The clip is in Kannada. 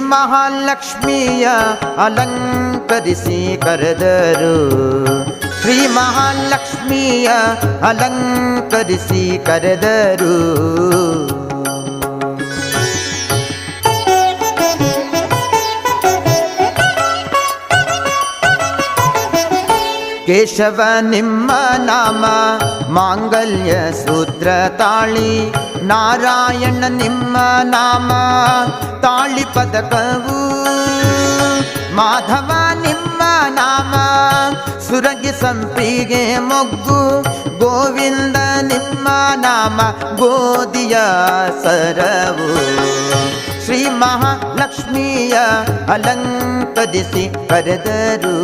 ಮಹಾಲಕ್ಷ್ಮಿಯ ಅಲಂಕರಿಸಿ ಕರೆದರು. ಶ್ರೀ ಮಹಾಲಕ್ಷ್ಮಿಯ ಅಲಂಕರಿಸಿ ಕರೆದರು. ಕೇಶವ ನಿಮ್ಮ ನಾಮ ಮಾಂಗಲ್ಯ ಸೂತ್ರ ತಾಳಿ, ನಾರಾಯಣ ನಿಮ್ಮ ನಾಮ ತಾಳಿ ಪದಕವು, ಮಾಧವ ನಿಮ್ಮ ನಾಮ ಸುರಗಿ ಸಂಪಿಗೆ ಮೊಗ್ಗು, ಗೋವಿಂದ ನಿಮ್ಮ ನಾಮ ಗೋಧಿಯ ಸರವು. ಶ್ರೀ ಮಹಾಲಕ್ಷ್ಮಿಯ ಅಲಂಕರಿಸಿ ಕರೆದರು.